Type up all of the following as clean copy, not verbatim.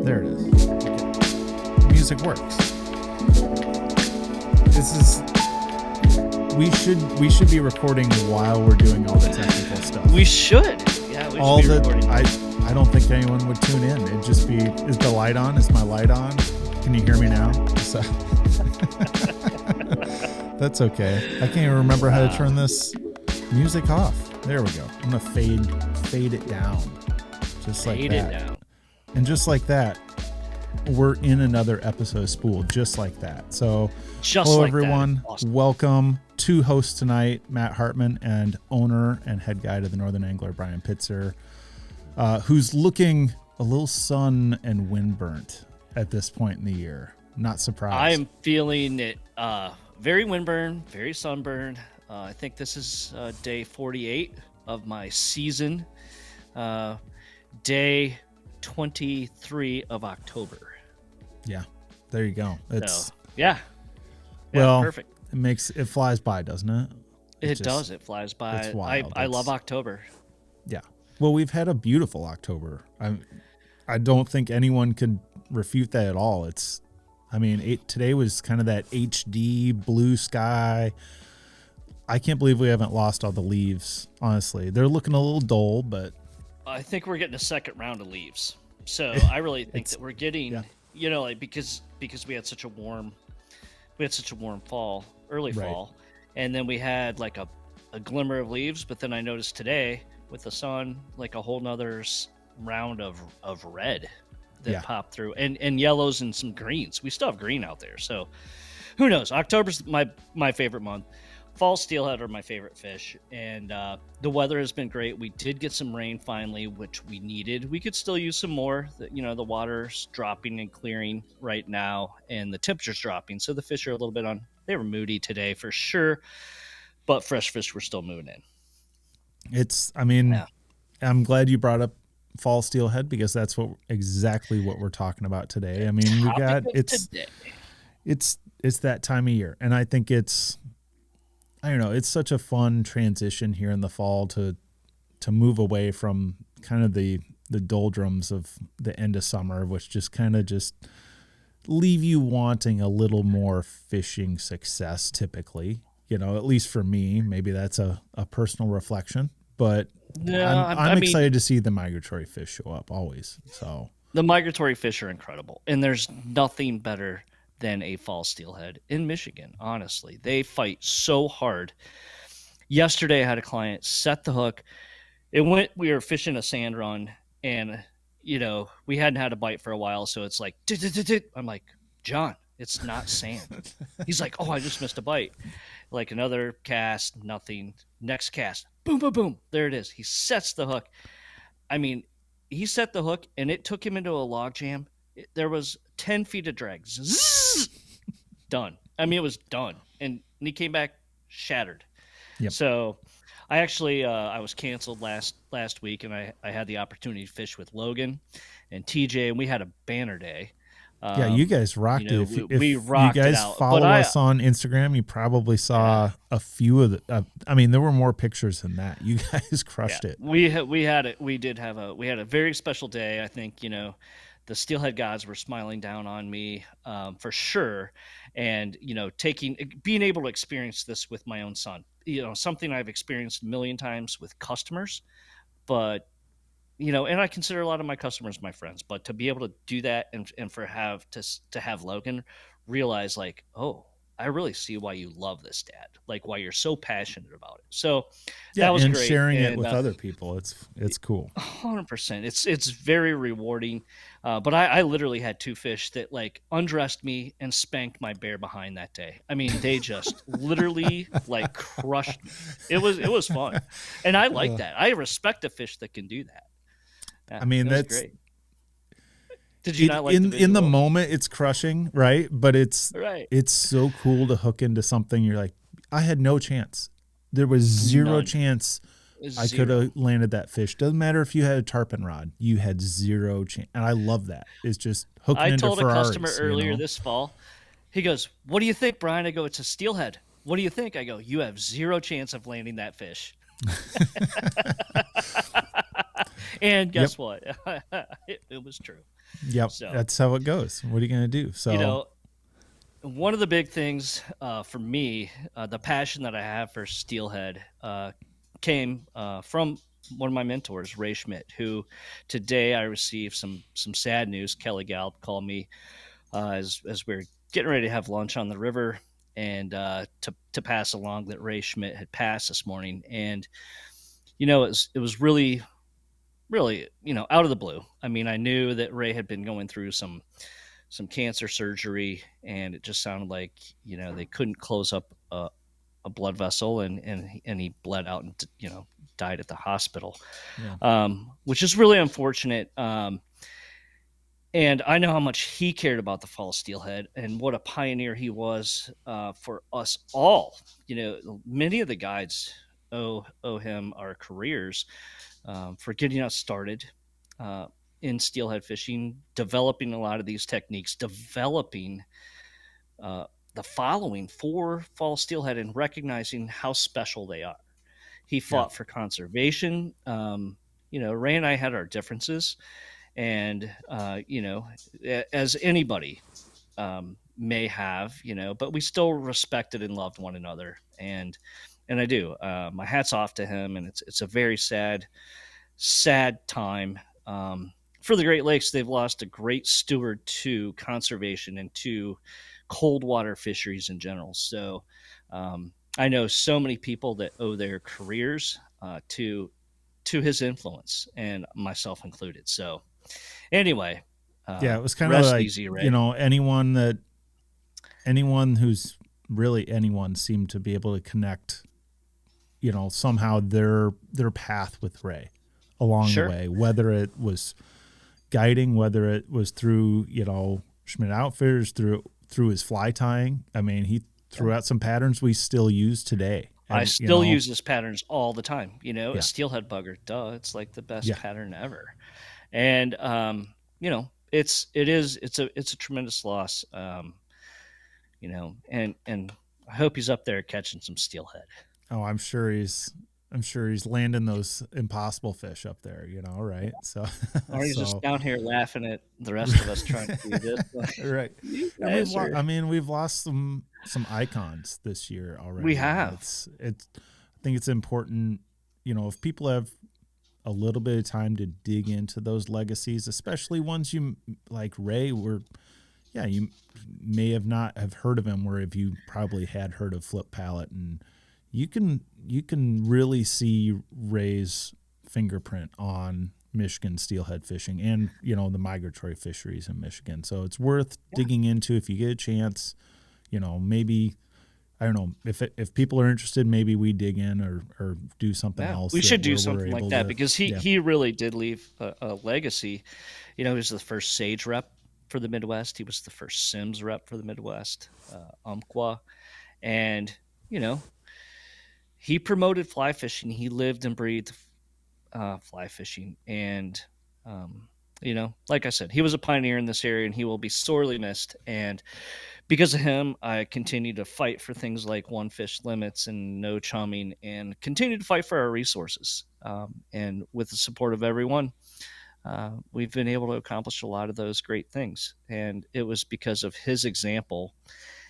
There it is. Okay. Music works. This is. We should be recording while we're doing all the technical stuff. We should. Yeah, we all should be the recording. I don't think anyone would tune in. It'd just be, is the light on? Is my light on? Can you hear me now? So that's okay. I can't even remember how to turn this music off. There we go. I'm gonna fade it down, just like that. Fade it down. And just like that, we're in another episode of Spooled, just like that. So, hello like everyone. Awesome. Welcome. Two hosts tonight, Matt Hartman and owner and head guide of the Northern Angler, Brian Pitzer, who's looking a little sun and wind burnt at this point in the year. Not surprised. I am feeling it very windburn, very sunburned. I think this is day 48 of my season. Day 23 of October. Yeah, there you go. It's yeah, well, perfect. It flies by, doesn't it? It does. It flies by. It's wild. I love October. Yeah. Well, we've had a beautiful October. I don't think anyone could refute that at all. Today was kind of that HD blue sky. I can't believe we haven't lost all the leaves. Honestly, they're looking a little dull, but I think we're getting a second round of leaves. So I really think that we're getting, because we had such a warm fall. Early fall, and then we had like a glimmer of leaves, but then I noticed today with the sun, like a whole nother round of red that popped through, and yellows and some greens. We still have green out there, so who knows? October's my favorite month. Fall steelhead are my favorite fish, and the weather has been great. We did get some rain finally, which we needed. We could still use some more. The water's dropping and clearing right now, and the temperature's dropping, so the fish are a little bit they were moody today for sure, but fresh fish were still moving in. I'm glad you brought up fall steelhead because that's exactly what we're talking about today. It's that time of year, and I think it's such a fun transition here in the fall to move away from kind of the doldrums of the end of summer, which just kind of leave you wanting a little more fishing success typically, at least for me. Maybe that's a personal reflection, but I'm excited to see the migratory fish show up always. So the migratory fish are incredible, and there's nothing better than a fall steelhead in Michigan. Honestly, they fight so hard. Yesterday I had a client set the hook. We were fishing a sand run, and we hadn't had a bite for a while, so it's like, I'm like, John, it's not sand. He's like, oh, I just missed a bite. Like another cast, nothing. Next cast, boom, boom, boom. There it is. He sets the hook. He set the hook, and it took him into a log jam. There was 10 feet of drag. Zzz, done. It was done. And he came back shattered. Yep. So I actually, I was canceled last week, and I had the opportunity to fish with Logan and TJ, and we had a banner day. You guys rocked it. If we rocked you guys it out. Follow us on Instagram, you probably saw a few of the. There were more pictures than that. You guys crushed it. We had it. We had a very special day. I think the steelhead gods were smiling down on me for sure, and being able to experience this with my own son. Something I've experienced a million times with customers, but and I consider a lot of my customers my friends, but to be able to do that and to have Logan realize like, oh, I really see why you love this, Dad. Like why you're so passionate about it. So that was great. Sharing it with other people, it's cool. 100%. It's very rewarding. But I literally had two fish that like undressed me and spanked my bare behind that day. They just literally like crushed me. It was fun, and I like that. I respect a fish that can do that. Yeah, that's great. Did you not like in the moment? It's crushing, right? But it's so cool to hook into something. You're like, I had no chance. There was zero chance I could have landed that fish. Doesn't matter if you had a tarpon rod. You had zero chance, and I love that. It's just hooking into Ferraris. I told a customer earlier this fall. He goes, "What do you think, Brian?" I go, "It's a steelhead." What do you think? I go, "You have zero chance of landing that fish." And Yep. guess what? It was true. Yep. So, That's how it goes. What are you going to do? you So, know, one of the big things for me, the passion that I have for Steelhead came from one of my mentors, Ray Schmidt, who today I received some sad news. Kelly Gallup called me as we are getting ready to have lunch on the river, and to pass along that Ray Schmidt had passed this morning. And it was really out of the blue. I mean, I knew that Ray had been going through some cancer surgery, and it just sounded like they couldn't close up a blood vessel, and he bled out and died at the hospital, yeah. which is really unfortunate. And I know how much he cared about the fall steelhead and what a pioneer he was for us all. Many of the guides owe him our careers for getting us started uh, in steelhead fishing, developing a lot of these techniques, developing uh, the following for fall steelhead, and recognizing how special they are. He Yeah. fought for conservation. Ray and I had our differences, and as anybody may have, but we still respected and loved one another, and I do. My hat's off to him, and it's a very sad time for the Great Lakes. They've lost a great steward to conservation and to cold water fisheries in general. So I know so many people that owe their careers to his influence, and myself included. So anyway, Yeah. It was kind of rest like, easy, Ray. anyone who's really anyone seemed to be able to connect, somehow their path with Ray along Sure. the way, whether it was guiding, whether it was through, SCHMIDT Outfitters, through his fly tying. I mean, he threw out some patterns we still use today. I And, still use his patterns all the time. Yeah. A steelhead bugger, duh, it's like the best Yeah. pattern ever. And it's a tremendous loss. And I hope he's up there catching some steelhead. Oh, I'm sure he's landing those impossible fish up there, right? So, Or he's just down here laughing at the rest of us trying to do this. right. You And guys are- we've lost some icons this year already. We have. I think it's important, if people have a little bit of time to dig into those legacies, especially ones you like Ray, you may have not have heard of him, where if you probably had heard of Flip Pallet, and you can really see Ray's fingerprint on Michigan steelhead fishing and the migratory fisheries in Michigan. So it's worth digging into if you get a chance. Maybe, I don't know, if people are interested, maybe we dig in or do something else. We should do something like that, because he really did leave a legacy. He was the first Sage rep for the Midwest. He was the first Sims rep for the Midwest, Umpqua. And, he promoted fly fishing. He lived and breathed fly fishing. And, like I said, he was a pioneer in this area, and he will be sorely missed. And because of him, I continue to fight for things like one fish limits and no chumming, and continue to fight for our resources. And with the support of everyone, we've been able to accomplish a lot of those great things. And it was because of his example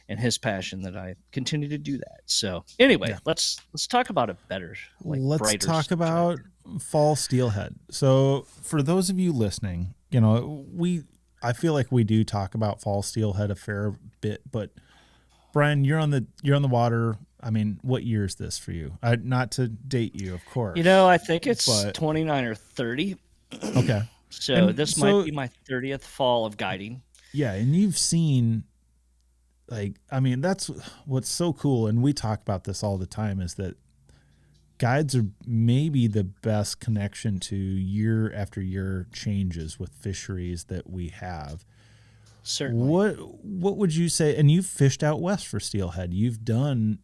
and his passion that I continue to do that. So anyway, let's talk about a better, let's talk about fall steelhead. So for those of you listening, I feel like we do talk about fall steelhead a fair bit, but Brian, you're on the water. I mean, what year is this for you? Not to date you, of course. I think it's 29 or 30. Okay. So this might be my 30th fall of guiding. Yeah, and you've seen, that's what's so cool, and we talk about this all the time, is that guides are maybe the best connection to year after year changes with fisheries that we have. Certainly. What would you say? And you've fished out west for steelhead. You've done,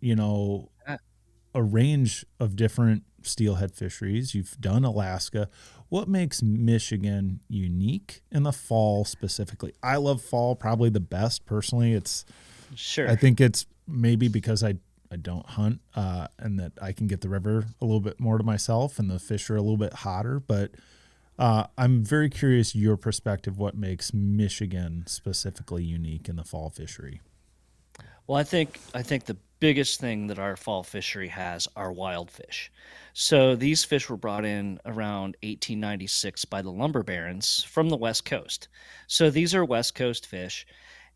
a range of different steelhead fisheries. You've done Alaska. What makes Michigan unique in the fall specifically? I love fall probably the best personally. I think it's maybe because I don't hunt, and that I can get the river a little bit more to myself, and the fish are a little bit hotter. But I'm very curious your perspective. What makes Michigan specifically unique in the fall fishery? Well, I think the biggest thing that our fall fishery has are wild fish. So these fish were brought in around 1896 by the lumber barons from the West Coast. So these are West Coast fish,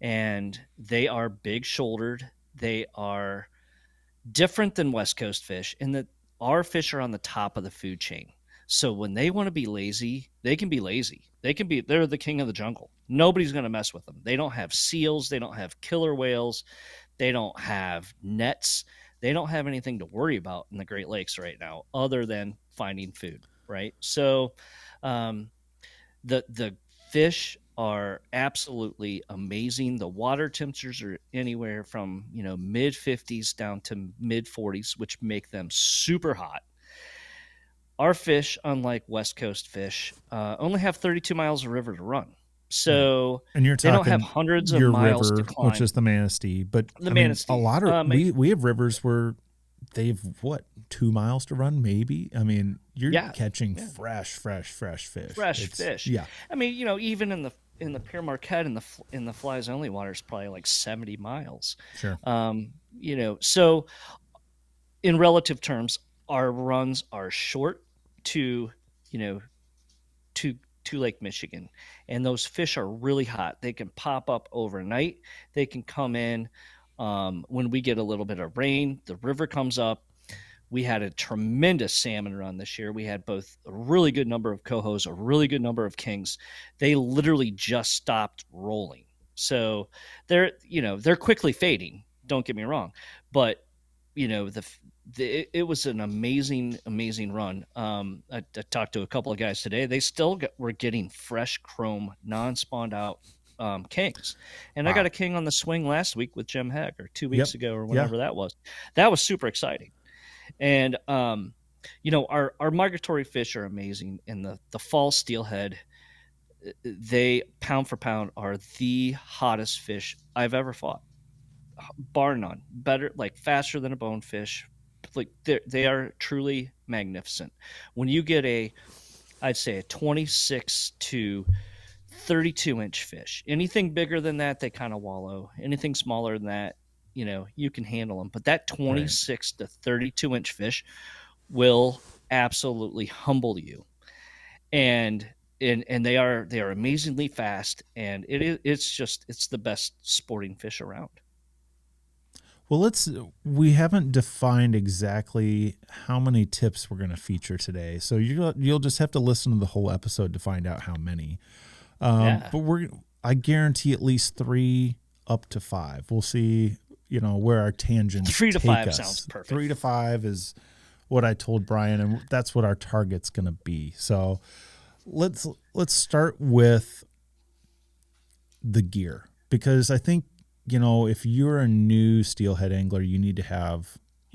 and they are big shouldered. They are different than West Coast fish in that our fish are on the top of the food chain. So when they want to be lazy, they can be lazy. They're the king of the jungle. Nobody's going to mess with them. They don't have seals, they don't have killer whales, they don't have nets. They don't have anything to worry about in the Great Lakes right now other than finding food, right? So um, the fish are absolutely amazing. The water temperatures are anywhere from mid 50s down to mid 40s, which make them super hot. Our fish, unlike West Coast fish, only have 32 miles of river to run, Right. so And you're they don't have talking hundreds of your miles to river, which climb. is the Manistee, but The I mean, a Manistee, lot of we have rivers where they've what 2 miles to run, maybe. I mean, you're yeah, catching yeah, fresh fish. fresh It's fish. yeah, I mean, even in the Pere Marquette in the flies only water is probably like 70 miles. sure, So in relative terms, our runs are short to you know to Lake Michigan, and those fish are really hot. They can pop up overnight. They can come in when we get a little bit of rain. The river comes up. We had a tremendous salmon run this year. We had both a really good number of cohos, a really good number of kings. They literally just stopped rolling. So they're quickly fading. Don't get me wrong, but it was an amazing run. I talked to a couple of guys today. They still were getting fresh chrome, non-spawned out kings, and I got wow, a king on the swing last week with Jim Heck, or 2 weeks yep, ago, or yeah, whenever that was. That was super exciting. And our migratory fish are amazing. And the fall steelhead, they pound for pound are the hottest fish I've ever fought, bar none. Better, like faster than a bonefish. Like they are truly magnificent. When you get I'd say a 26 to 32-inch fish. Anything bigger than that, they kind of wallow. Anything smaller than that, you can handle them. But that right. 26 to 32-inch fish will absolutely humble you. And they are amazingly fast, and it's the best sporting fish around. Well, we haven't defined exactly how many tips we're going to feature today, so you'll just have to listen to the whole episode to find out how many. Yeah. But I guarantee at least 3 up to 5. We'll see, where our tangents 3 to 5 take sounds us. perfect. 3 to 5 is what I told Brian, and that's what our target's going to be. So let's start with the gear, because I think if you're a new steelhead angler, you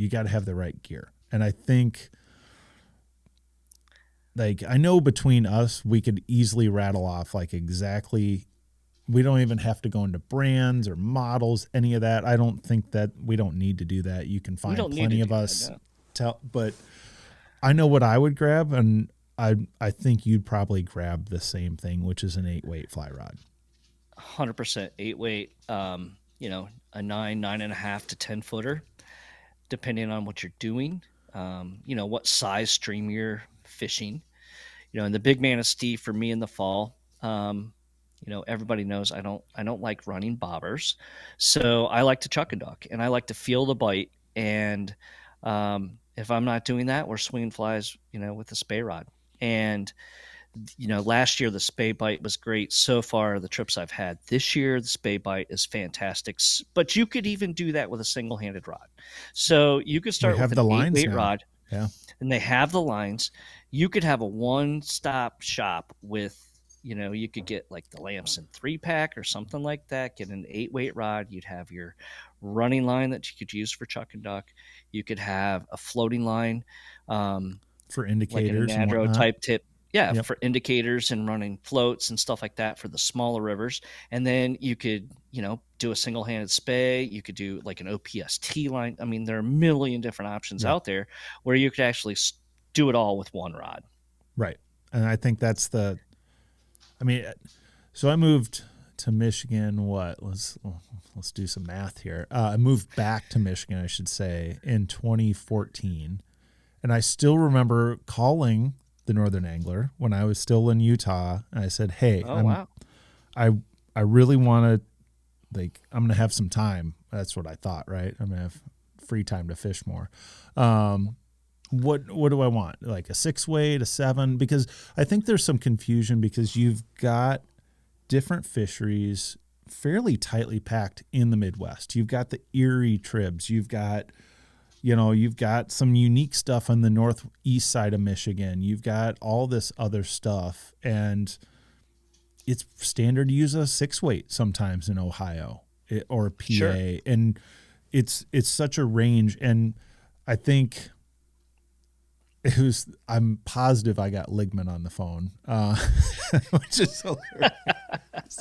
got to have the right gear, and I think. Like, I know between us, we could easily rattle off like exactly. We don't even have to go into brands or models, any of that. I don't think that we don't need to do that. You can We find don't need to plenty of do that, us. no. But I know what I would grab, and I think you'd probably grab the same thing, which is an 8-weight fly rod. 100% 8 weight. A 9.5 to 10 footer, depending on what you're doing. What size stream you're fishing. And the big manistee for me in the fall. Everybody knows I don't like running bobbers, so I like to chuck and duck, and I like to feel the bite. And if I'm not doing that, we're swinging flies, with the spay rod. And last year the spay bite was great. So far, the trips I've had this year, the spay bite is fantastic. But you could even do that with a single-handed rod. So you could We start with have an the lines eight-weight now. rod, Yeah. and they have the lines. You could have a one-stop shop with, you could get like the Lamson 3-pack or something like that. Get an 8-weight rod. You'd have your running line that you could use for chuck and duck. You could have a floating line, um, For like an indicators and anadro whatnot. type tip. Yeah, Yep. for indicators and running floats and stuff like that for the smaller rivers. And then you could, do a single-handed spay. You could do like an OPST line. I mean, there are a million different options Yep. out there where you could actually do it all with one rod. Right. And I think that's I mean, so I moved to Michigan. Let's do some math here. I moved back to Michigan, I should say, in 2014, and I still remember calling the Northern Angler when I was still in Utah, and I said, "Hey, Oh, wow. I really want to, I'm gonna have some time." That's what I thought, right? I'm gonna have free time to fish more. What do I want? Like a 6-weight, a 7? Because I think there's some confusion because you've got different fisheries fairly tightly packed in the Midwest. You've got the Erie tribs. You've got some unique stuff on the northeast side of Michigan. You've got all this other stuff, and it's standard to use a 6-weight sometimes in Ohio or PA. Sure. And it's such a range. And I think I'm positive I got Ligman on the phone, which is hilarious.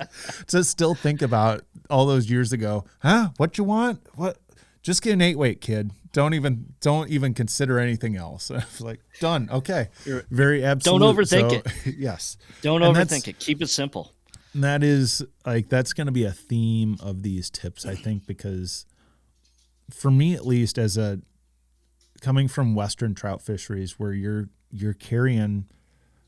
To still think about all those years ago. Huh? What you want? What? Just get an 8-weight, kid. Don't even consider anything else. I was like, done. Okay. Very absolute. Don't overthink it. Yes. Don't overthink it. Keep it simple. And that is that's going to be a theme of these tips, I think, because for me, at least, coming from Western trout fisheries where you're carrying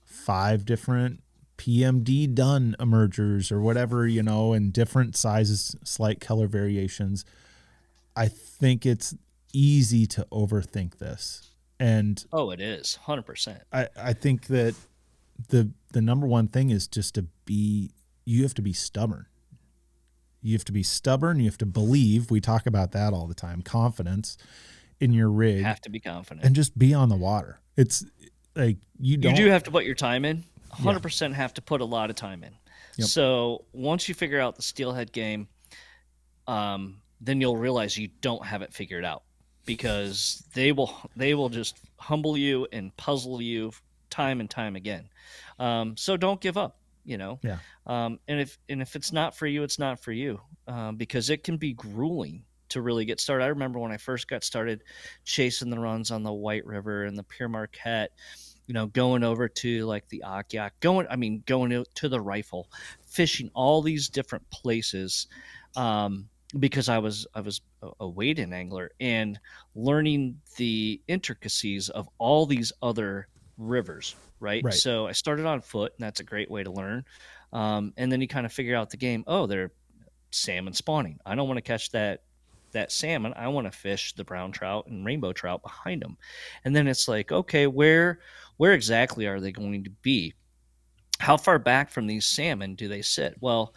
5 different PMD done emergers or whatever, in different sizes, slight color variations, I think it's easy to overthink this. And it is 100%. I think that the number one thing is just you have to be stubborn. You have to be stubborn. You have to believe. We talk about that all the time. Confidence in your rig. You have to be confident. And just be on the water. It's like you do have to put your time in. 100% have to put a lot of time in. Yep. So once you figure out the steelhead game, then you'll realize you don't have it figured out, because they will just humble you and puzzle you time and time again. So don't give up. Yeah. And if it's not for you, it's not for you, because it can be grueling to really get started. I remember when I first got started chasing the runs on the White River and the Pere Marquette, going over to like the Akiak, going to the Rifle, fishing all these different places, because I was a wade-in angler and learning the intricacies of all these other rivers. Right. So I started on foot, and that's a great way to learn. And then you kind of figure out the game. Oh, they're salmon spawning. I don't want to catch that salmon. I want to fish the brown trout and rainbow trout behind them. And then it's like, okay, where exactly are they going to be? How far back from these salmon do they sit? Well,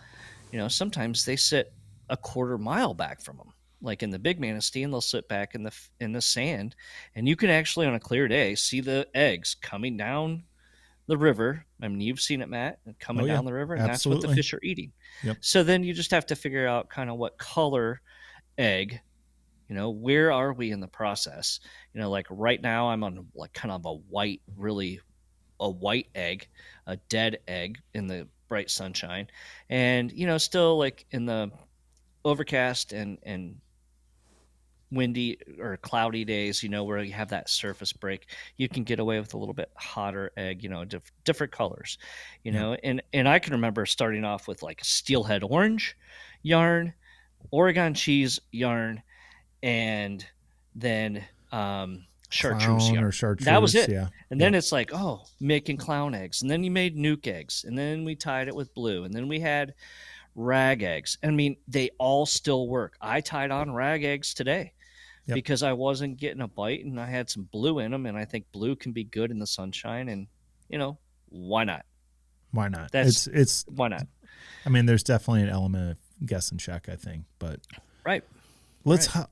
sometimes they sit a quarter mile back from them. Like in the Big Manistee, they'll sit back in the sand, and you can actually on a clear day see the eggs coming down the river. I mean, you've seen it, Matt, coming down the river, and absolutely. that's what the fish are eating. Yep. So then you just have to figure out kind of what color egg, where are we in the process? Like right now I'm on like kind of a white egg, a dead egg in the bright sunshine, and still like in the overcast and windy or cloudy days, where you have that surface break, you can get away with a little bit hotter egg, different colors, and I can remember starting off with like steelhead orange yarn, Oregon cheese yarn, and then chartreuse yarn. Or chartreuse, that was it. Yeah. And then it's like, making clown eggs, and then you made nuke eggs, and then we tied it with blue, and then we had rag eggs. I mean, they all still work. I tied on rag eggs today because I wasn't getting a bite, and I had some blue in them, and I think blue can be good in the sunshine, and why not? Why not? It's why not? I mean, there's definitely an element of guess and check, I think, but right. Let's hop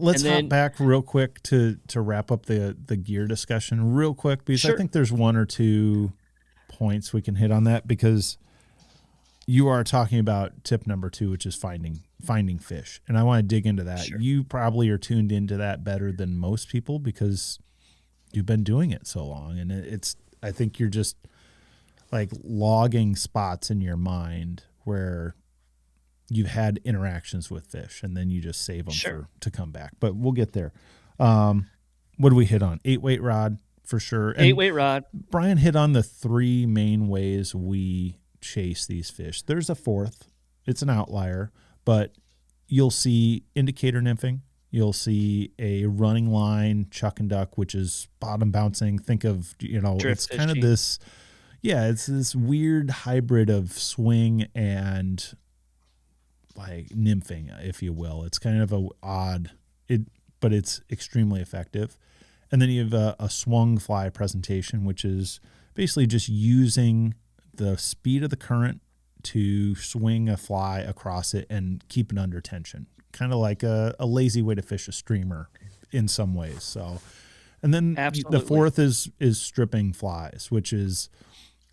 back real quick to wrap up the gear discussion real quick, because I think there's one or two points we can hit on that, because you are talking about tip number 2, which is finding fish. And I want to dig into that. Sure. You probably are tuned into that better than most people because you've been doing it so long. And I think you're just like logging spots in your mind where you've had interactions with fish, and then you just save them to come back. But we'll get there. What do we hit on? 8-weight rod, for sure. 8-weight rod. Brian hit on the 3 main ways we chase these fish. There's a fourth. It's an outlier, but you'll see indicator nymphing. You'll see a running line, chuck and duck, which is bottom bouncing. Think of, Drift it's kind of fishing. this, it's this weird hybrid of swing and like nymphing, if you will. It's kind of but it's extremely effective. And then you have a swung fly presentation, which is basically just using the speed of the current to swing a fly across it and keep it under tension. Kind of like a lazy way to fish a streamer in some ways. So, and then Absolutely. the fourth is stripping flies, which is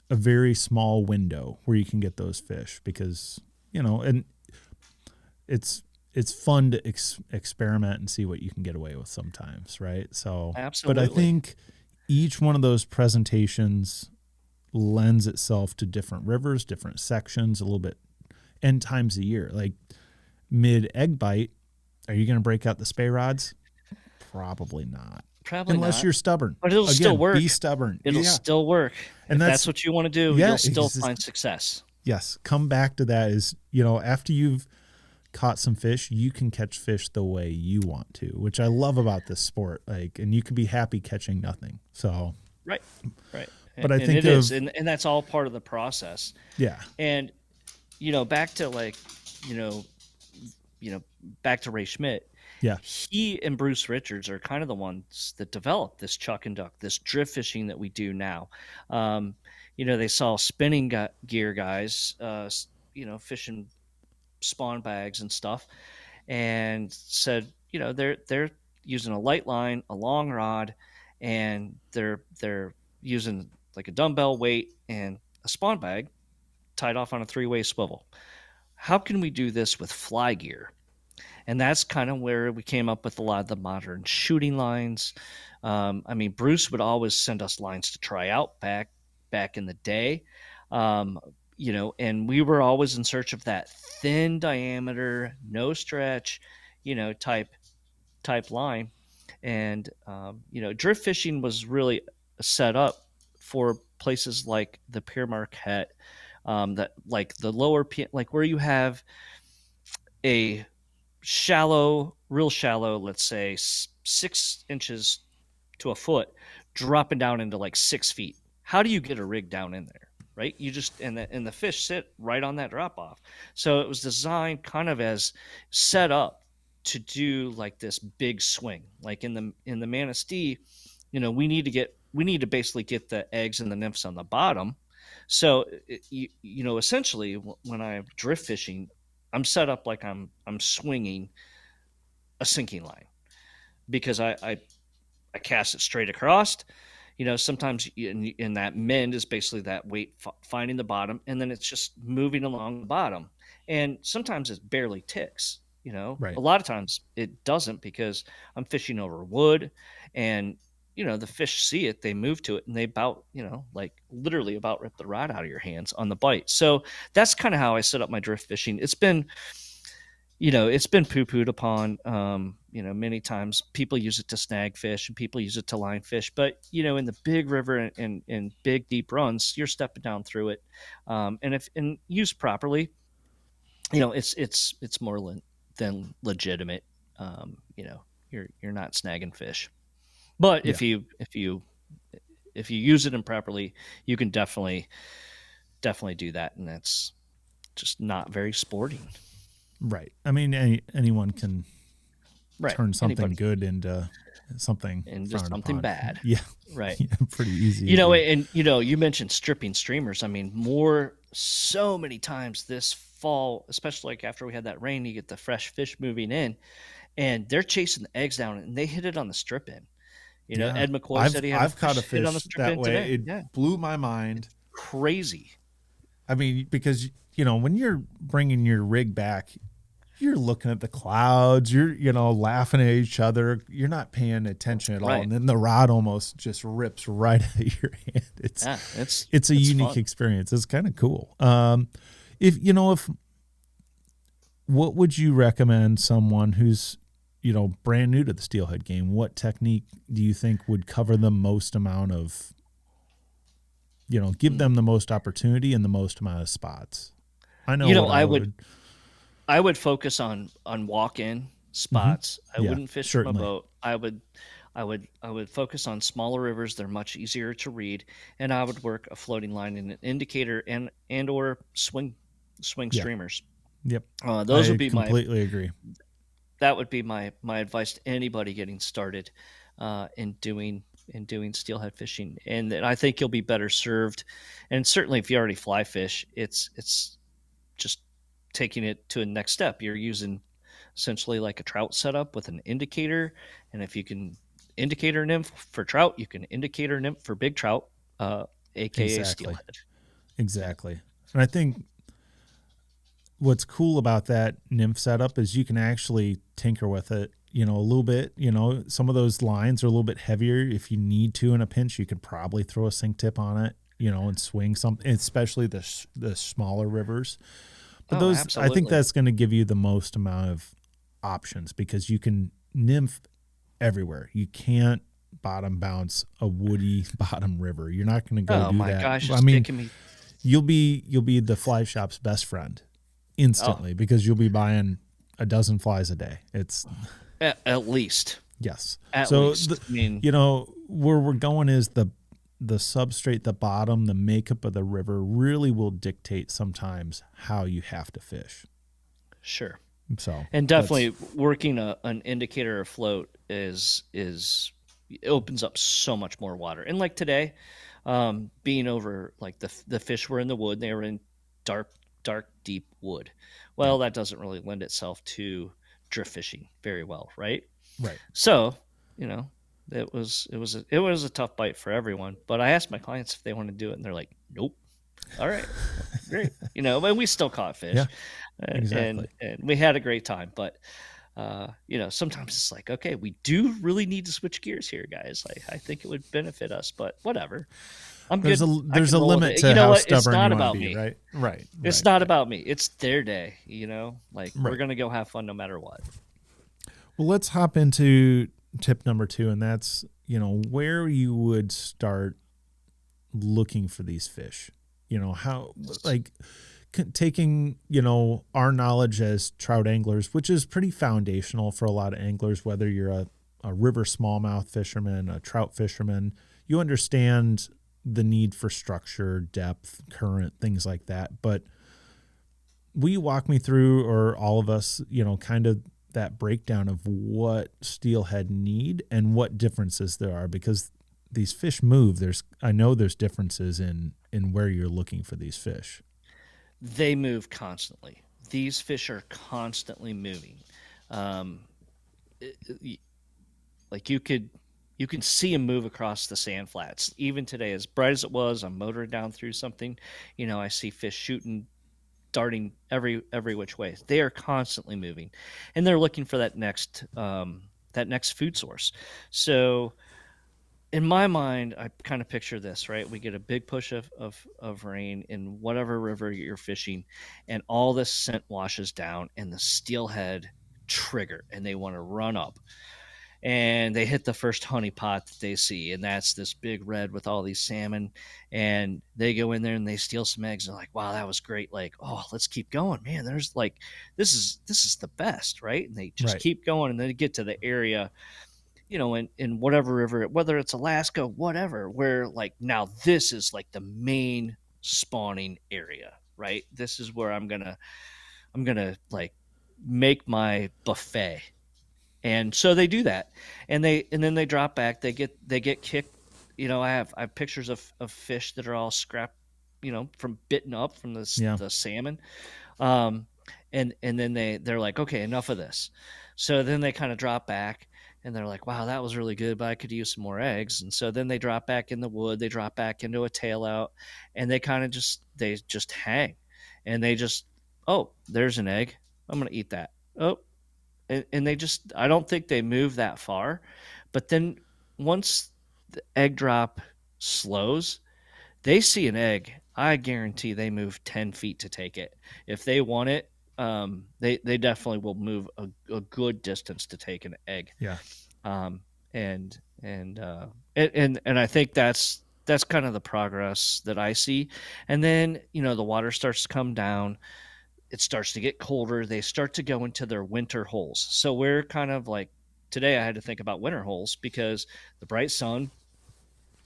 a very small window where you can get those fish because, and it's fun to experiment and see what you can get away with sometimes, right? So, Absolutely. but I think each one of those presentations lends itself to different rivers, different sections, a little bit, and times a year. Like mid egg bite, are you going to break out the spay rods? Probably not. Unless you're stubborn. But it'll still work. Be stubborn. It'll still work. And if that's what you want to do, you'll still find success. Yes. Come back to that is, after you've caught some fish, you can catch fish the way you want to, which I love about this sport. And you can be happy catching nothing. So right. But I think it is, and that's all part of the process. Yeah. And back to back to Ray Schmidt. Yeah. He and Bruce Richards are kind of the ones that developed this chuck and duck, this drift fishing that we do now. They saw spinning gear guys, fishing spawn bags and stuff, and said, they're using a light line, a long rod, and they're using like a dumbbell weight and a spawn bag tied off on a 3-way swivel. How can we do this with fly gear? And that's kind of where we came up with a lot of the modern shooting lines. Bruce would always send us lines to try out back in the day. And we were always in search of that thin diameter, no stretch, type line. And, drift fishing was really set up for places like the Pier Marquette, that like the lower, like where you have a real shallow, let's say 6 inches to a foot, dropping down into like 6 feet. How do you get a rig down in there? Right? You just, and the fish sit right on that drop off. So it was designed kind of as set up to do like this big swing. Like in the Manistee, we need to basically get the eggs and the nymphs on the bottom. So, essentially when I'm drift fishing, I'm set up like I'm swinging a sinking line because I cast it straight across. Sometimes in that mend is basically that weight finding the bottom, and then it's just moving along the bottom. And sometimes it barely ticks. Right. A lot of times it doesn't because I'm fishing over wood, and the fish see it, they move to it, and they like literally about rip the rod out of your hands on the bite. So that's kind of how I set up my drift fishing. It's been poo-pooed upon, many times. People use it to snag fish and people use it to line fish, but in the big river and big deep runs, you're stepping down through it. And if used properly, it's more than legitimate. You're not snagging fish. But if you use it improperly, you can definitely do that, and that's just not very sporting. Right. Anyone can turn something good into something bad. Yeah. Right. Yeah, pretty easy. You mentioned stripping streamers. So many times this fall, especially like after we had that rain, you get the fresh fish moving in, and they're chasing the eggs down, and they hit it on the strip in. Ed McCoy said he had caught a fish on the strip that in way. Today. It blew my mind. Crazy. Because when you're bringing your rig back, you're looking at the clouds, you're laughing at each other, you're not paying attention at all, and then the rod almost just rips right out of your hand. It's a unique experience. It's kind of cool. If what would you recommend someone who's brand new to the steelhead game, what technique do you think would cover the most amount of, give them the most opportunity and the most amount of spots? I know what I I would would. I would focus on walk-in Hmm. spots. I Yeah, wouldn't fish from a certainly. boat. I would focus on smaller rivers. They're much easier to read, and I would work a floating line and an indicator and or swing Yeah. streamers. Yep. Those would I be my completely agree. that would be my advice to anybody getting started in doing steelhead fishing, and I think you'll be better served. And certainly, if you already fly fish, it's just taking it to a next step. You're using essentially like a trout setup with an indicator, and if you can indicator nymph for trout, you can indicator nymph for big trout, aka Exactly. steelhead. Yeah. Exactly. And I think what's cool about that nymph setup is you can actually tinker with it, a little bit. Some of those lines are a little bit heavier. If you need to in a pinch, you could probably throw a sink tip on it, and swing something, especially the smaller rivers. But Oh, those, I think absolutely. that's going to give you the most amount of options because you can nymph everywhere. You can't bottom bounce a woody bottom river. You're not going to go Oh do my that. gosh, I it's mean, making me. you'll be the fly shop's best friend Oh, instantly because you'll be buying a dozen flies a day. It's at least, yes. at So least. I mean, where we're going is the substrate, the bottom, the makeup of the river really will dictate sometimes how you have to fish. sure. So And that's definitely working an indicator afloat is it opens up so much more water. And like today, being over like the fish were in the wood, they were in dark deep wood. yeah, Well, that doesn't really lend itself to drift fishing very well, right? right. So, you know, it was a tough bite for everyone. But I asked my clients if they want to do it, and they're like, "Nope." All right, well, great. But we still caught Yeah, fish, and exactly. and we had a great time. But sometimes it's like, okay, we do really need to switch gears here, guys. I think it would benefit us, but whatever. I'm There's a good. I there's can a roll with limit it. You to know how what? It's stubborn you not want to about be, me. right? Right, It's right, not right, about me. It's their day. Like we're right. gonna go have fun no matter what. Well, let's hop into tip number 2, and that's, where you would start looking for these fish. How, like, taking, our knowledge as trout anglers, which is pretty foundational for a lot of anglers, whether you're a river smallmouth fisherman, a trout fisherman, you understand the need for structure, depth, current, things like that. But will you walk me through, or all of us, kind of that breakdown of what steelhead need and what differences there are? Because these fish move. I know there's differences in where you're looking for these fish. They move constantly. These fish are constantly moving. Um, like you can see them move across the sand flats. Even today, as bright as it was, I'm motoring down through something. I see fish shooting, darting every which way. They are constantly moving, and they're looking for that next food source. So in my mind, I kind of picture this, right? We get a big push of rain in whatever river you're fishing, and all this scent washes down, and the steelhead trigger, and they want to run up. And they hit the first honey pot that they see, and that's this big red with all these salmon. And they go in there and they steal some eggs. And they're like, wow, that was great. Like, oh, let's keep going, man. There's like, this is the best, right? And they just Right. keep going, and then they get to the area, in whatever river, whether it's Alaska, whatever, where like now this is like the main spawning area, right? This is where I'm gonna like make my buffet. And so they do that, and then they drop back. They get kicked. I have pictures of fish that are all scrap, from bitten up from Yeah. the salmon. Um, and then they're like, okay, enough of this. So then they kind of drop back, and they're like, wow, that was really good, but I could use some more eggs. And so then they drop back in the wood. They drop back into a tail out, and they just hang, and they just, oh, there's an egg. I'm gonna eat that. Oh, and they just, I don't think they move that far. But then once the egg drop slows, they see an egg, I guarantee they move 10 feet to take it. If they want it, They definitely will move a good distance to take an egg. Yeah. Um, and I think that's kind of the progress that I see. And then, the water starts to come down. It starts to get colder. They start to go into their winter holes. So we're kind of like, today I had to think about winter holes because the bright sun,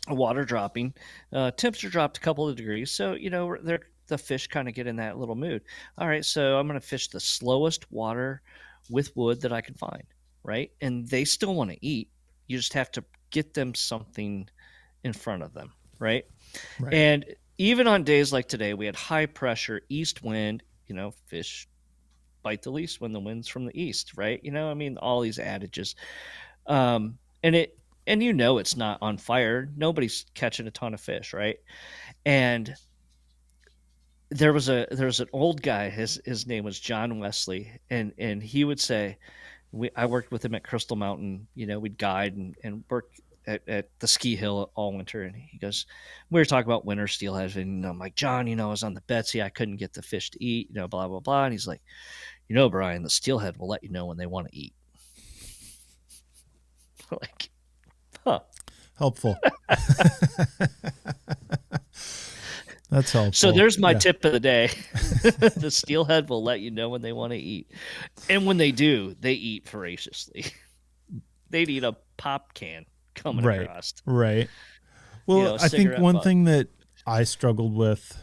water dropping, temperature dropped a couple of degrees. So, the fish kind of get in that little mood. All right, so I'm going to fish the slowest water with wood that I can find, right? And they still want to eat. You just have to get them something in front of them, right? Right. And even on days like today, we had high pressure, east wind, fish bite the least when the wind's from the east, right? All these adages. And it's not on fire. Nobody's catching a ton of fish, right? And there was an old guy. His name was John Wesley, and he would say, I worked with him at Crystal Mountain. We'd guide and work at the ski hill all winter. And he goes, we were talking about winter steelhead, and I'm like, John, I was on the Betsy. I couldn't get the fish to eat, blah blah blah. And he's like, Brian, the steelhead will let you know when they want to eat. Like, huh. Helpful. That's helpful. So there's my tip of the day. The steelhead will let you know when they want to eat. And when they do, they eat voraciously. They'd eat a pop can coming across. Right. Well, I think one thing that I struggled with,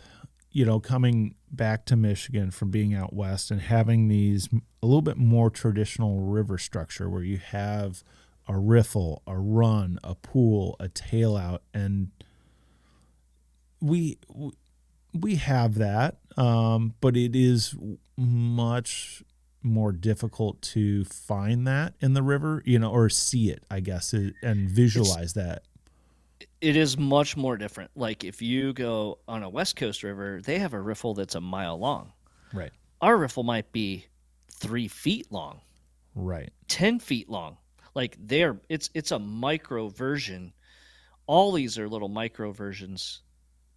coming back to Michigan from being out west and having these a little bit more traditional river structure where you have a riffle, a run, a pool, a tail out, and we have that, but it is much more difficult to find that in the river, or see it, I guess, and visualize that. It is much more different. Like if you go on a West Coast river, they have a riffle that's a mile long. Right. Our riffle might be 3 feet long. Right. 10 feet long. Like it's a micro version. All these are little micro versions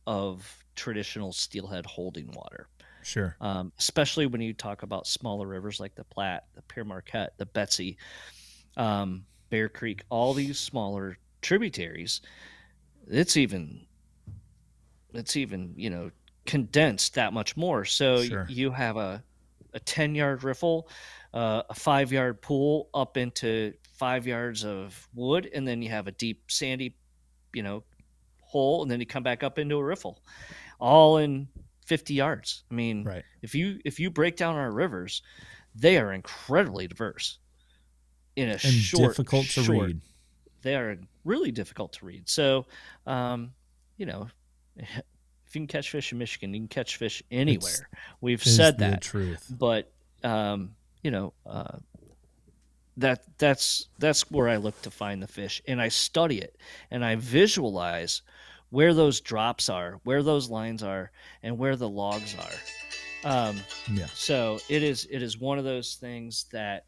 of traditional steelhead holding water. Sure. Especially when you talk about smaller rivers like the Platte, the Pere Marquette, the Betsy, Bear Creek, all these smaller tributaries. It's even condensed that much more. So Sure. You have a 10-yard riffle, a 5-yard pool up into 5 yards of wood, and then you have a deep sandy, hole, and then you come back up into a riffle, all in 50 yards. I mean, right. if you break down our rivers, they are incredibly diverse and difficult to read. They are really difficult to read. So, if you can catch fish in Michigan, you can catch fish anywhere. We've said that. Truth. But that's where I look to find the fish, and I study it, and I visualize where those drops are, where those lines are, and where the logs are. So it is one of those things that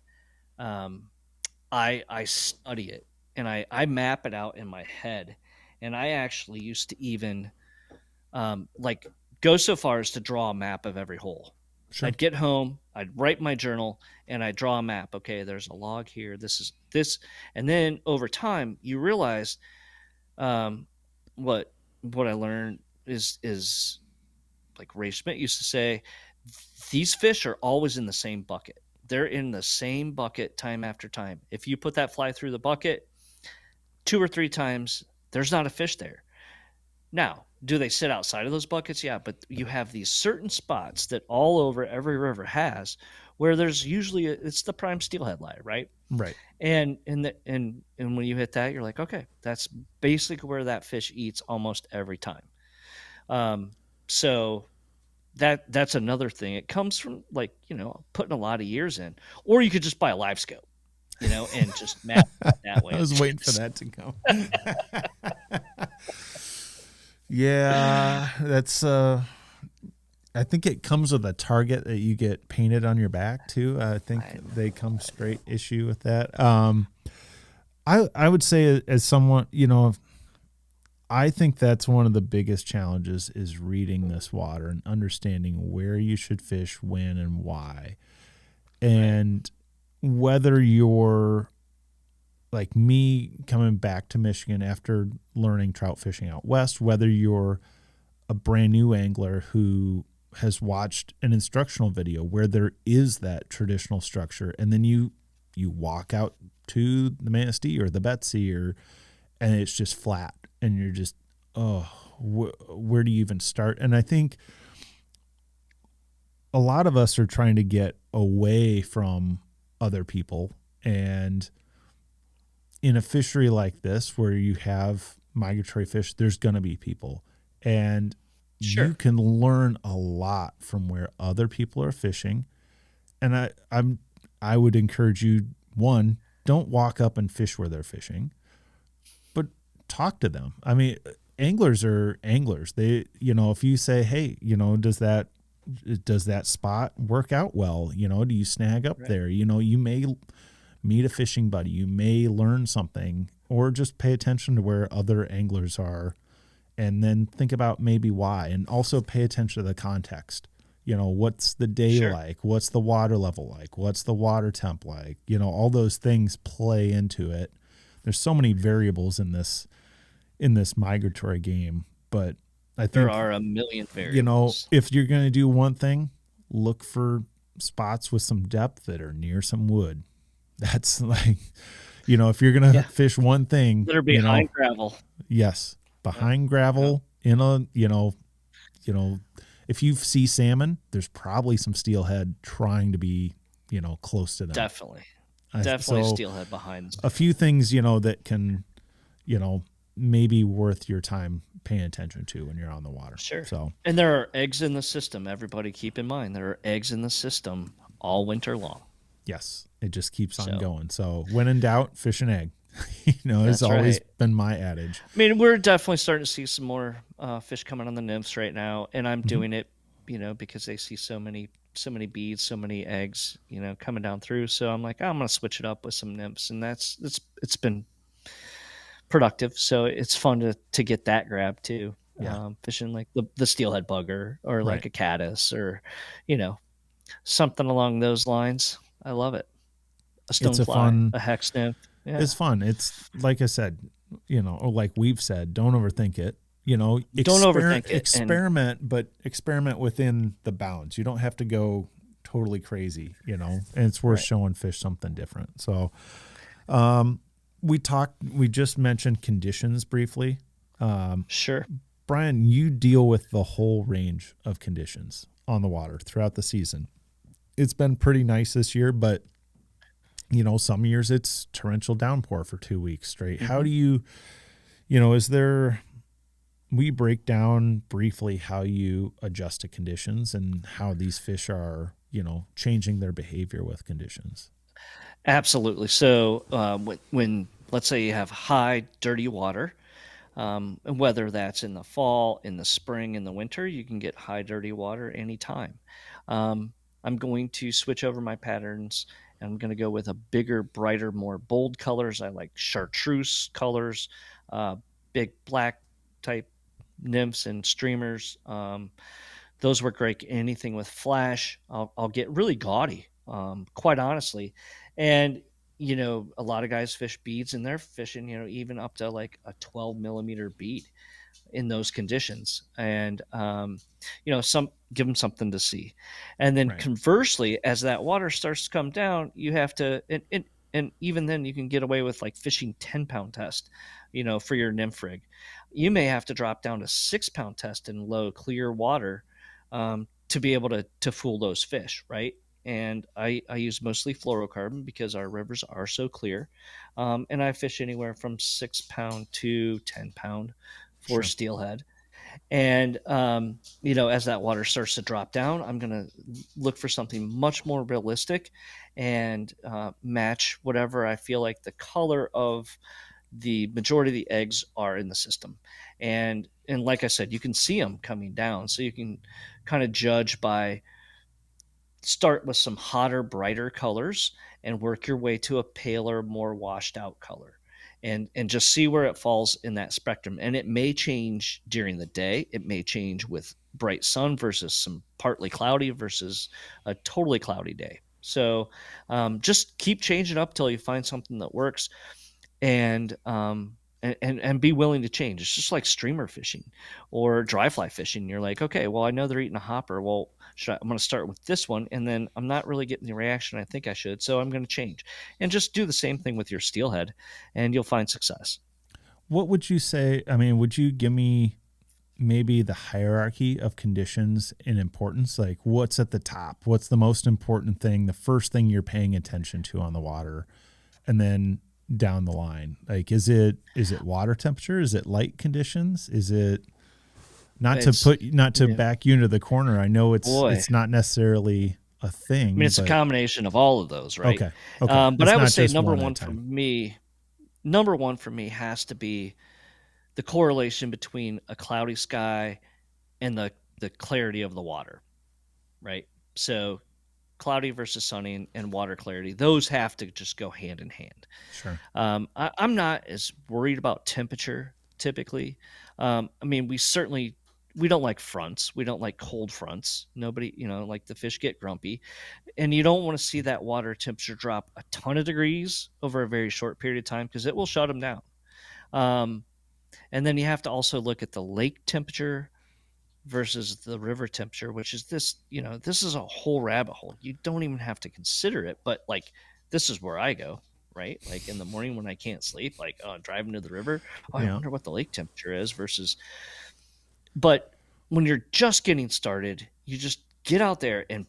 I study it, and I map it out in my head, and I actually used to even go so far as to draw a map of every hole. Sure. I'd get home, I'd write my journal, and I'd draw a map. Okay, there's a log here. This is this, and then over time, you realize what I learned is like Ray Schmidt used to say, these fish are always in the same bucket. They're in the same bucket time after time. If you put that fly through the bucket 2 or 3 times, there's not a fish there. Now, do they sit outside of those buckets? Yeah, but you have these certain spots that all over every river has where there's usually it's the prime steelhead lie, right? Right. And when you hit that, you're like, okay, that's basically where that fish eats almost every time. So that's another thing. It comes from putting a lot of years in, or you could just buy a live scope, and just map that way. I was waiting for that to come. Yeah, that's I think it comes with a target that you get painted on your back too. I think they come straight issue with that. I would say as someone, I think that's one of the biggest challenges is reading this water and understanding where you should fish, when, and why. Right. And whether you're like me coming back to Michigan after learning trout fishing out west, whether you're a brand new angler who has watched an instructional video where there is that traditional structure, and then you walk out to the Manistee or the Betsy, or and it's just flat, and you're just, oh, where do you even start? And I think a lot of us are trying to get away from other people, and in a fishery like this where you have migratory fish, there's going to be people, and you Sure. can learn a lot from where other people are fishing. And I would encourage you, one, don't walk up and fish where they're fishing, but talk to them. I mean, anglers are anglers. They, if you say, hey, does that spot work out well? Do you snag up Right. there? You may meet a fishing buddy. You may learn something, or just pay attention to where other anglers are, and then think about maybe why, and also pay attention to the context. What's the day Sure. like? What's the water level like? What's the water temp like? All those things play into it. There's so many variables in this migratory game, but I There think are a million variables. if you're going to do one thing, look for spots with some depth that are near some wood. That's like, if you're going to Yeah. fish one thing, That are behind gravel. yes, Yeah. behind Yeah. gravel in a, you know, if you see salmon, there's probably some steelhead trying to be, close to them. Definitely. Definitely So steelhead behind the a salmon. few things, that can, you know, maybe worth your time paying attention to when you're on the water. Sure. So And there are eggs in the system. Everybody keep in mind there are eggs in the system all winter long. yes, it just keeps on So going. So when in doubt, fish an egg. It's that's always right. been my adage. I mean, we're definitely starting to see some more fish coming on the nymphs right now, and I'm Hmm. doing it, because they see so many beads, so many eggs, coming down through. So I'm like, I'm gonna switch it up with some nymphs, and it's been productive. So it's fun to get that grab too. Yeah, Fishing like the steelhead bugger or right. like a caddis or you know something along those lines. I love it. A It's a stonefly, fun. a hex nymph. Yeah. It's fun. It's like I said, or like we've said, don't overthink it. Don't overthink it. And Experiment, but experiment within the bounds. You don't have to go totally crazy. And it's worth right. showing fish something different. So we just mentioned conditions briefly. Sure. Brian, you deal with the whole range of conditions on the water throughout the season. It's been pretty nice this year, but some years it's torrential downpour for 2 weeks straight. How Hmm. do is there, we break down briefly how you adjust to conditions and how these fish are, changing their behavior with conditions? Absolutely. So when let's say you have high dirty water, and whether that's in the fall, in the spring, in the winter, you can get high dirty water anytime. Um, I'm going to switch over my patterns and I'm going to go with a bigger, brighter, more bold colors. I like chartreuse colors, uh, big black type nymphs and streamers. Those work great. Anything with flash, I'll get really gaudy, quite honestly. And a lot of guys fish beads, and they're fishing, even up to like a 12 millimeter bead in those conditions. And some give them something to see. And then Right. conversely, as that water starts to come down, you have to, and even then, you can get away with like fishing 10-pound test, for your nymph rig. You may have to drop down to 6-pound test in low, clear water to be able to fool those fish, right? And I use mostly fluorocarbon because our rivers are so clear. And I fish anywhere from 6-pound to 10-pound for Sure. steelhead. And, as that water starts to drop down, I'm going to look for something much more realistic and match whatever I feel like the color of the majority of the eggs are in the system. And like I said, you can see them coming down. So you can kind of judge by start with some hotter, brighter colors and work your way to a paler, more washed out color. and just see where it falls in that spectrum. And it may change during the day. It may change with bright sun versus some partly cloudy versus a totally cloudy day. So just keep changing up till you find something that works, and and be willing to change. It's just like streamer fishing or dry fly fishing. You're like, okay, well, I know they're eating a hopper. Well, I'm going to start with this one, and then I'm not really getting the reaction I think I should, so I'm going to change. And just do the same thing with your steelhead, and you'll find success. What would you say? I mean, would you give me maybe the hierarchy of conditions in importance? Like, what's at the top? What's the most important thing? The first thing you're paying attention to on the water, and then down the line, like, is it water temperature? Is it light conditions? Is it not to Yeah. back you into the corner? I know Boy, it's not necessarily a thing, I mean, it's a but combination of all of those, right? okay, okay, But it's I would not say just one at a time. number one for me has to be the correlation between a cloudy sky and the clarity of the water, right? So cloudy versus sunny and water clarity, those have to just go hand in hand. Sure. I'm not as worried about temperature typically. I mean, we don't like fronts. We don't like cold fronts. Nobody, like the fish get grumpy, and you don't want to see that water temperature drop a ton of degrees over a very short period of time because it will shut them down. Um, and then you have to also look at the lake temperature versus the river temperature, which is this is a whole rabbit hole. You don't even have to consider it, but like this is where I go, right? Like in the morning when I can't sleep, like driving to the river, I Yeah. wonder what the lake temperature is versus. But when you're just getting started, you just get out there and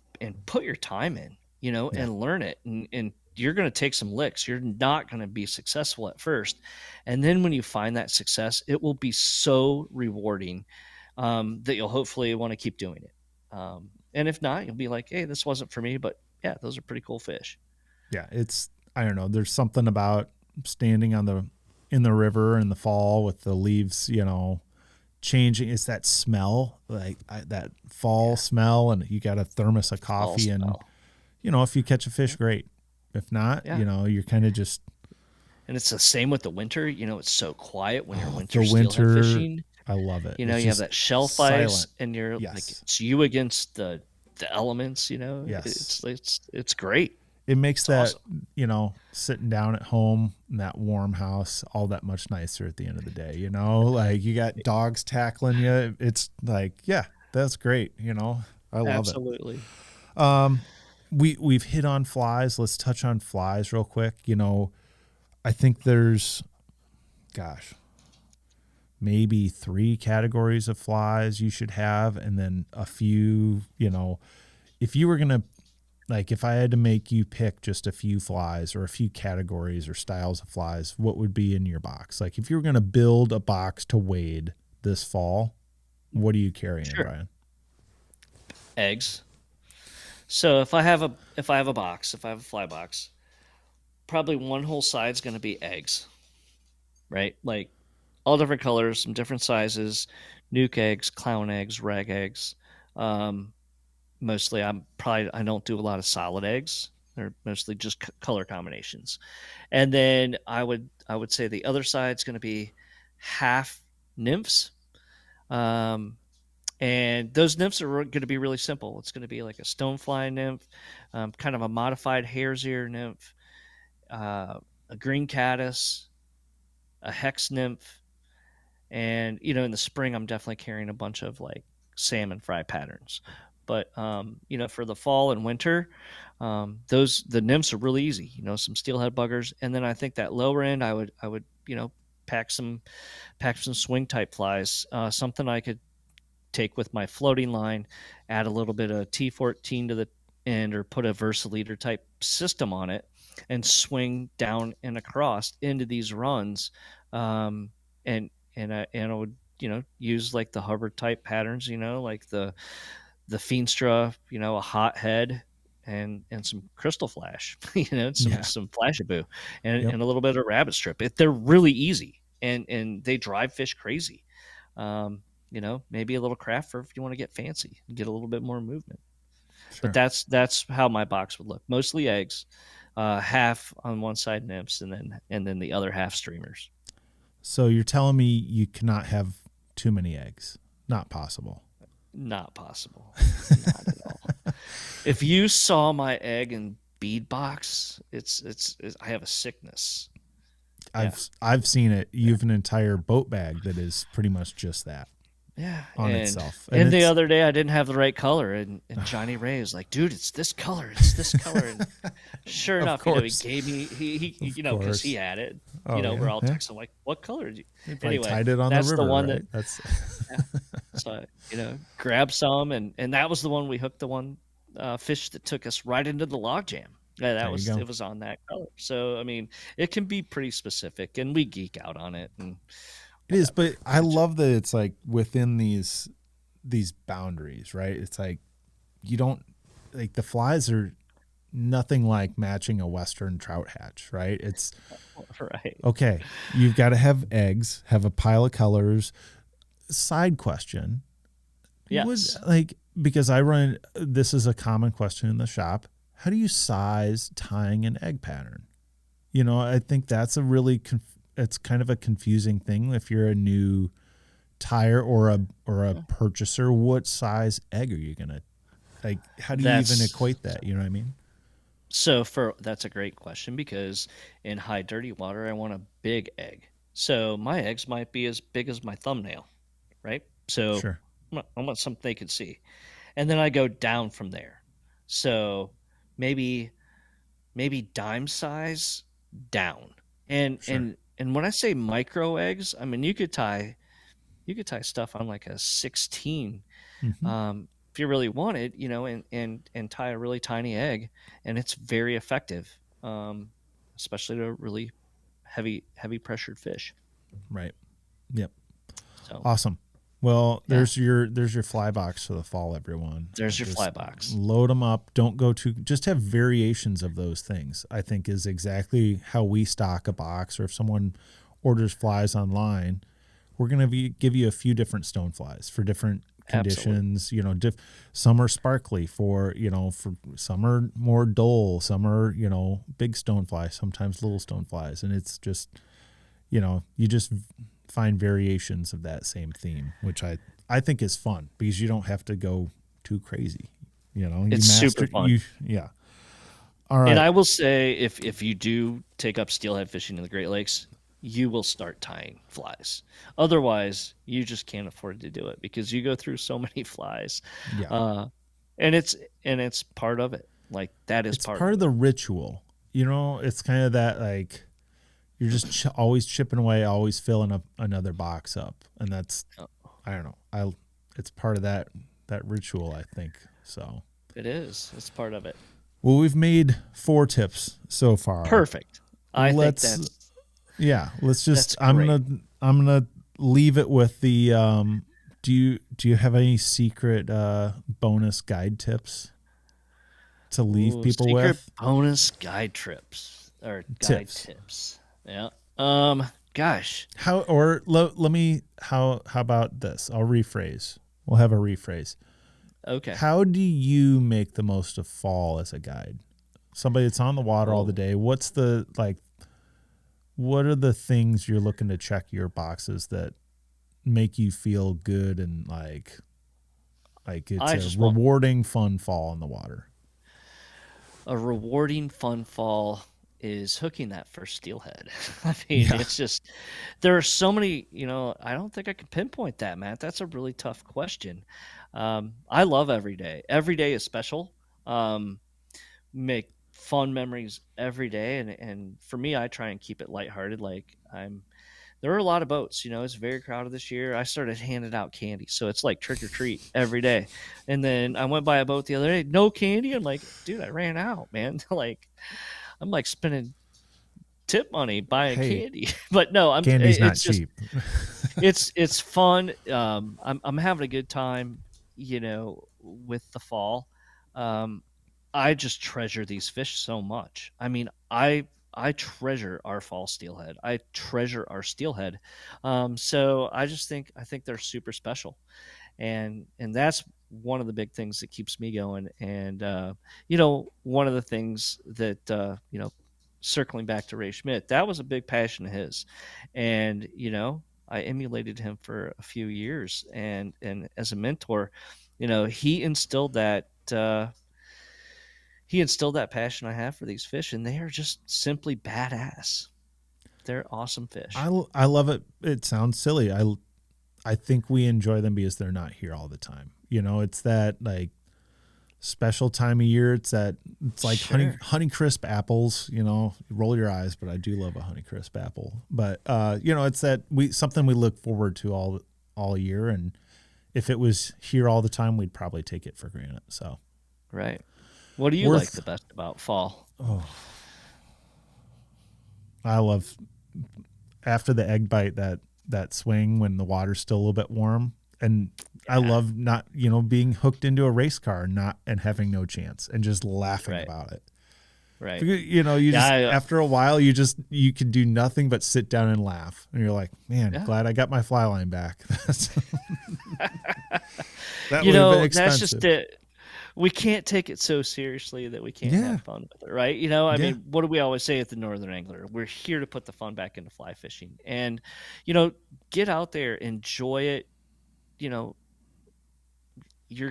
put your time in, Yeah. and learn it, and you're going to take some licks. You're not going to be successful at first, and then when you find that success, it will be so rewarding, that you'll hopefully want to keep doing it. And if not, you'll be like, hey, this wasn't for me, but yeah, those are pretty cool fish. Yeah. I don't know. There's something about standing in the river in the fall with the leaves, changing. It's that smell, like that fall Yeah, smell, and you got a thermos of fall coffee, and smell. if you catch a fish, great. If not, Yeah, you're kind of just and it's the same with the winter. It's so quiet when you're the winter steelhead winter. fishing. I love it. It's You have just that shelf ice, silent. and you're like, Yes. it's you against the elements. Yes. It's great. It makes It's that, awesome. sitting down at home in that warm house all that much nicer at the end of the day. Like you got dogs tackling you. It's like, yeah, that's great. I love it. Absolutely. Um, we've hit on flies. Let's touch on flies real quick. I think there's, gosh, maybe 3 categories of flies you should have, and then a few. If you were gonna, like, if I had to make you pick just a few flies or a few categories or styles of flies, what would be in your box? Like, if you were gonna build a box to wade this fall, what are you carrying, Sure. Brian? Eggs. So if I have a box, if I have a fly box, probably one whole side's going to be eggs, right? Like all different colors, some different sizes, nuke eggs, clown eggs, rag eggs. Um, Mostly, I don't do a lot of solid eggs. They're mostly just color combinations. And then I would say the other side's going to be half nymphs. Um, and those nymphs are going to be really simple. It's going to be like a stonefly nymph, kind of a modified hare's ear nymph, uh, a green caddis, a hex nymph, and in the spring I'm definitely carrying a bunch of like salmon fry patterns. But for the fall and winter, those the nymphs are really easy. Some steelhead buggers, and then I think that lower end I would pack some swing type flies, something I could take with my floating line, add a little bit of T14 to the end, or put a Versaleader type system on it, and swing down and across into these runs. Um, and I would use like the Hubbard type patterns, like the Feenstra, a hot head, and some crystal flash, and some Yeah. some flashaboo, and Yep. and a little bit of rabbit strip. They're really easy, and they drive fish crazy. Maybe a little craft for if you want to get fancy and get a little bit more movement. But Sure. that's how my box would look. Mostly eggs, half on one side nymphs, and then the other half streamers. So you're telling me you cannot have too many eggs? Not possible. Not possible. Not at all. If you saw my egg and bead box, it's I have a sickness. I've seen it. You have an entire boat bag that is pretty much just that. Yeah, On and itself. And the other day I didn't have the right color, and Johnny Ray was like, "Dude, it's this color. It's this color." And sure enough, he gave me he because he had it. We're all texting like, "What color?" Anyway, tied it on that's the river, the one right? That's so grab some, and that was the one we hooked the one fish that took us right into the log jam. Yeah, it was on that color. So I mean, it can be pretty specific, and we geek out on it. And it is, but I love that it's like within these boundaries, right? It's like you don't like the flies are nothing like matching a Western trout hatch, right? It's right. Okay, you've got to have eggs, have a pile of colors. Side question. Yes. Because this is a common question in the shop. How do you size tying an egg pattern? I think that's a really it's kind of a confusing thing if you're a new tire or a purchaser. What size egg are you gonna how do you even equate that? You know what I mean? So that's a great question, because in high dirty water I want a big egg. So my eggs might be as big as my thumbnail, right? So sure. I want something they can see. And then I go down from there. So maybe dime size down. And sure. and when I say micro eggs, I mean you could tie stuff on like a 16 if you really want it, and tie a really tiny egg, and it's very effective, especially to really heavy pressured fish. Right. Yep. So awesome. Well, there's your fly box for the fall, everyone. There's your fly box. Load them up. Don't go to just have variations of those things. I think is exactly how we stock a box. Or if someone orders flies online, we're going to give you a few different stone flies for different conditions. Some are sparkly for some are more dull. Some are big stone flies. Sometimes little stone flies, and it's just you just find variations of that same theme, which I think is fun because you don't have to go too crazy. It's super fun. Yeah. All right. And I will say, if you do take up steelhead fishing in the Great Lakes, you will start tying flies. Otherwise, you just can't afford to do it because you go through so many flies. Yeah. And it's part of it. Like that is part of the ritual. It's kind of that you're just always chipping away, always filling up another box up, and that's I don't know. It's part of that ritual, I think. So it is. It's part of it. Well, we've made 4 tips so far. Perfect. Let's just I'm gonna leave it with the do you have any secret bonus guide tips to leave people with? Bonus guide trips or guide tips. Yeah. Gosh. How about this? I'll rephrase. We'll have a rephrase. Okay. How do you make the most of fall as a guide? Somebody that's on the water all the day. What are the things you're looking to check your boxes that make you feel good and like it's a rewarding, fun fall in the water? A rewarding, fun fall is hooking that first steelhead. I mean, it's just there are so many. I don't think I can pinpoint that, Matt. That's a really tough question. I love every day. Every day is special. Make fun memories every day, and for me, I try and keep it lighthearted. There are a lot of boats, it's very crowded this year. I started handing out candy, so it's like trick or treat every day. And then I went by a boat the other day, no candy. I'm like, dude, I ran out, man. I'm like spending tip money buying candy, but no, candy's not cheap. it's fun. I'm having a good time, with the fall. I just treasure these fish so much. I mean, I treasure our fall steelhead. I treasure our steelhead. So I think they're super special, and that's one of the big things that keeps me going. And one of the things that circling back to Ray Schmidt, that was a big passion of his, and I emulated him for a few years, and as a mentor, he instilled that. He instilled that passion I have for these fish, and they are just simply badass. They're awesome fish. I love it. It sounds silly. I think we enjoy them because they're not here all the time. It's that like special time of year. It's like Sure. honey crisp apples. Roll your eyes, but I do love a honey crisp apple. But it's that something we look forward to all year, and if it was here all the time, we'd probably take it for granted. So, right. What do you like the best about fall? Oh, I love after the egg bite that swing when the water's still a little bit warm, and I love not being hooked into a race car and having no chance and just laughing about it. Right. After a while you can do nothing but sit down and laugh, and you're like, man, glad I got my fly line back. That would have been expensive. That's just it. We can't take it so seriously that we can't have fun with it, right? I mean, what do we always say at the Northern Angler? We're here to put the fun back into fly fishing, and get out there, enjoy it. You're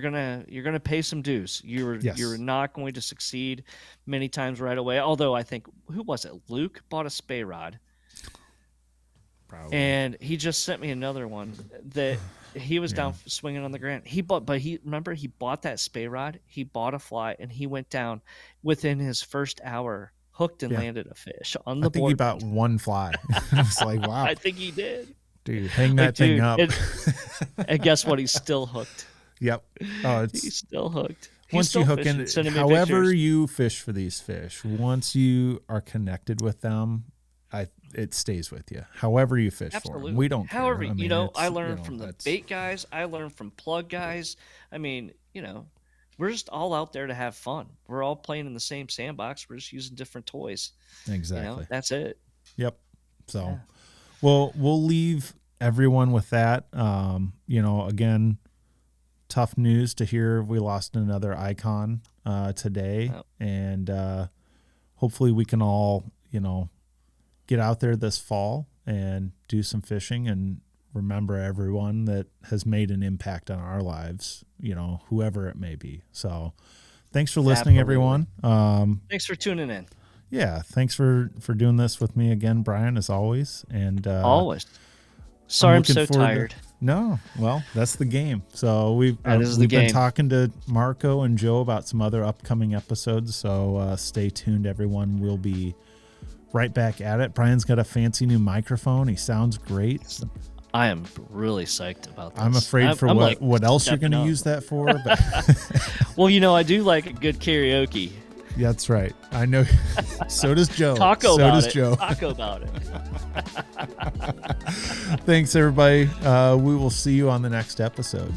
gonna pay some dues. You're not going to succeed many times right away. Although I think, who was it? Luke bought a spey rod. Probably. And he just sent me another one that he was down swinging on the ground. He bought that spey rod. He bought a fly, and he went down within his first hour, hooked and landed a fish on the board. I think he bought one fly. I was like, wow. I think he did. Dude, hang that thing up. And guess what? He's still hooked. Yep. Oh, he's still hooked. Once you hook in, however you fish for these fish, once you are connected with them, it stays with you. However you fish for them, we don't. However, care. I mean, I learned from the bait guys. I learned from plug guys. I mean, we're just all out there to have fun. We're all playing in the same sandbox. We're just using different toys. Exactly. That's it. Yep. So, we'll leave everyone with that. Again, tough news to hear we lost another icon today, and hopefully we can all get out there this fall and do some fishing and remember everyone that has made an impact on our lives, whoever it may be. So thanks for listening, everyone. Thanks for tuning in. Yeah. Thanks for doing this with me again, Brian, as always. And always. Sorry, I'm so tired. No, well, that's the game. So we've been talking to Marco and Joe about some other upcoming episodes. So stay tuned, everyone. We'll be right back at it. Brian's got a fancy new microphone. He sounds great. I am really psyched about this. I'm afraid for what else you're going to use that for. But well, I do like a good karaoke. Yeah, that's right. I know. So does Joe. Taco about it. Thanks, everybody. We will see you on the next episode.